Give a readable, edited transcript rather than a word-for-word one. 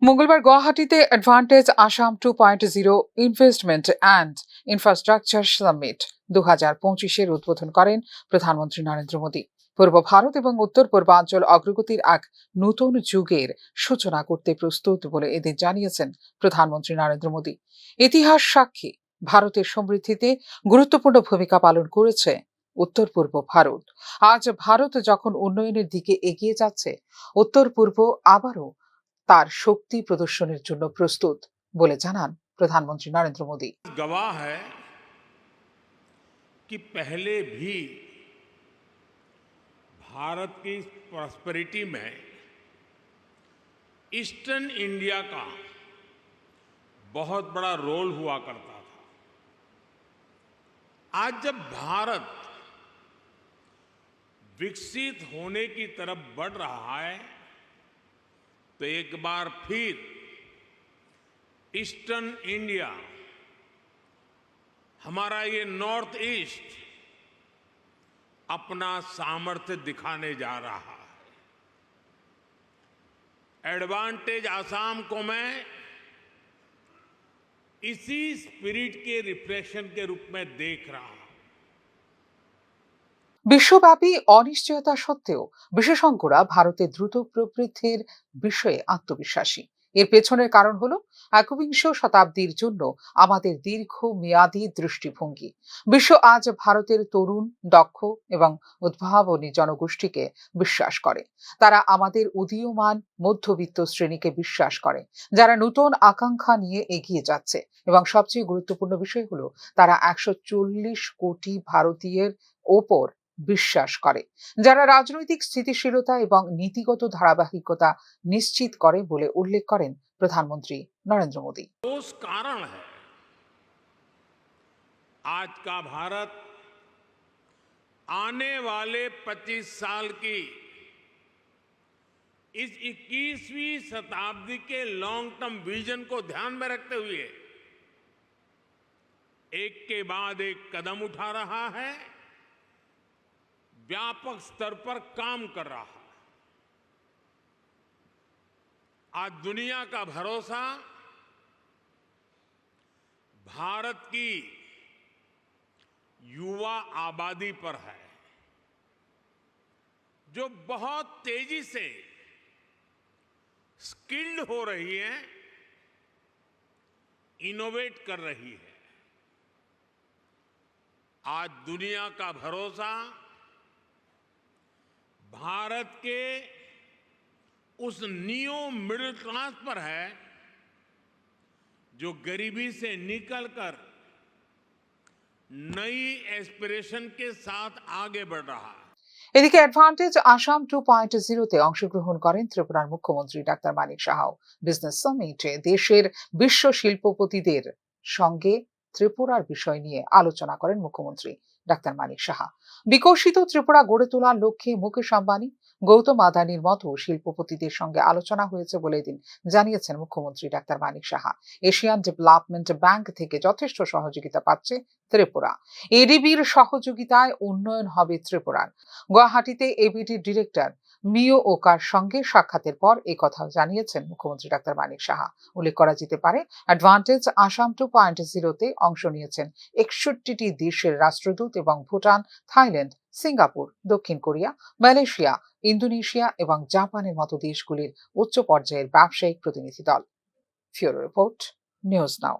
মঙ্গলবার গুয়াহাটিতে advantage Assam 2.0 investment and infrastructure summit 2025-এর উদ্বোধন করেন প্রধানমন্ত্রী নরেন্দ্র মোদী। পূর্ব ভারত এবং উত্তর পূর্বাঞ্চল অগ্রগতির এক নতুন যুগের সূচনা করতে প্রস্তুত বলে এদিন জানিয়েছেন প্রধানমন্ত্রী নরেন্দ্র মোদী। ইতিহাস সাক্ষী, ভারতের সমৃদ্ধিতে গুরুত্বপূর্ণ ভূমিকা পালন করেছে উত্তর পূর্ব ভারত। আজ ভারত যখন উন্নয়নের দিকে এগিয়ে যাচ্ছে, উত্তর পূর্ব আবারও তার শক্তি প্রদর্শনের জন্য প্রস্তুত বলে জানান প্রধানমন্ত্রী নরেন্দ্র মোদী। गवाह है कि पहले भी भारत की प्रॉस्पेरिटी में ईस्टर्न इंडिया का बहुत बड़ा रोल हुआ करता था। आज जब भारत विकसित होने की तरफ बढ़ रहा है, तो एक बार फिर ईस्टर्न इंडिया, हमारा ये नॉर्थ ईस्ट अपना सामर्थ्य दिखाने जा रहा है। एडवांटेज आसाम को मैं इसी स्पिरिट के रिफ्लेक्शन के रूप में देख रहा हूं। বিশ্বব্যাপী অনিশ্চয়তা সত্ত্বেও বিশেষজ্ঞরা ভারতের দ্রুত প্রবৃদ্ধির বিষয়ে আত্মবিশ্বাসী। এর পেছনের কারণ হলো একবিংশ শতাব্দীর জন্য আমাদের দীর্ঘমেয়াদী দৃষ্টিভঙ্গি। বিশ্ব আজ ভারতের তরুণ, দক্ষ এবং উদ্ভাবনী জনগোষ্ঠীকে বিশ্বাস করে। তারা আমাদের উদীয়মান মধ্যবিত্ত শ্রেণীকে বিশ্বাস করে, যারা নতুন আকাঙ্ক্ষা নিয়ে এগিয়ে যাচ্ছে। এবং সবচেয়ে গুরুত্বপূর্ণ বিষয় হলো তারা 140 কোটি ভারতীয়ের ওপর বিশ্বাস করে, যারা রাজনৈতিক স্থিতিশীলতা এবং নীতিগত ধারাবাহিকতা নিশ্চিত করে বলে উল্লেখ করেন প্রধানমন্ত্রী নরেন্দ্র মোদী। उस कारण है आज का भारत आने वाले 25 साल की इस 21वीं शताब्दी के लॉन्ग टर्म विजन को ध्यान में रखते हुए एक के बाद एक कदम उठा रहा है, व्यापक स्तर पर काम कर रहा है। आज दुनिया का भरोसा भारत की युवा आबादी पर है, जो बहुत तेजी से स्किल्ड हो रही है, इनोवेट कर रही है। आज दुनिया का भरोसा भारत के उस नियो मिडिल क्लास पर है, जो गरीबी से निकलकर नई एस्पिरेशन के साथ आगे बढ़ रहा है। এদিকে অ্যাডভান্টেজ আসাম 2.0-তে অংশগ্রহণ করেন ত্রিপুরার মুখ্যমন্ত্রী ডাক্তার মানিক সাহাও। বিজনেস সামিটে দেশের বিশ্ব শিল্পপতিদের সঙ্গে ত্রিপুরার বিষয় নিয়ে আলোচনা করেন মুখ্যমন্ত্রী ডাক্তার মানিক সাহা। বিকশিত ত্রিপুরা গড়ে তোলার লক্ষ্যে মুকেশ আম্বানি, গৌতম আদানির মতো শিল্পপতিদের সঙ্গে আলোচনা হয়েছে বলে এদিন জানিয়েছেন মুখ্যমন্ত্রী doctor Manik Saha. Asian development bank থেকে যথেষ্ট সহযোগিতা পাচ্ছে ত্রিপুরা। এডিবির সহযোগিতায় উন্নয়ন হবে ত্রিপুরার। গুয়াহাটিতে এবিডি ডিরেক্টর মিও ওকার সঙ্গে সাক্ষাতের পর কথা জানিয়েছেন মুখ্যমন্ত্রী ডাক্তার মানিক সাহা। উল্লেখ করা যেতে পারে, অ্যাডভান্টেজ আসাম 2.0-তে অংশ নিয়েছেন 61টি দেশের রাষ্ট্রদূত এবং ভুটান, থাইল্যান্ড, সিঙ্গাপুর, দক্ষিণ কোরিয়া, মালয়েশিয়া, ইন্দোনেশিয়া এবং জাপানের মতো দেশগুলির উচ্চ পর্যায়ের ব্যবসায়িক প্রতিনিধি দল। ফিউরো রিপোর্ট, নিউজ নাও।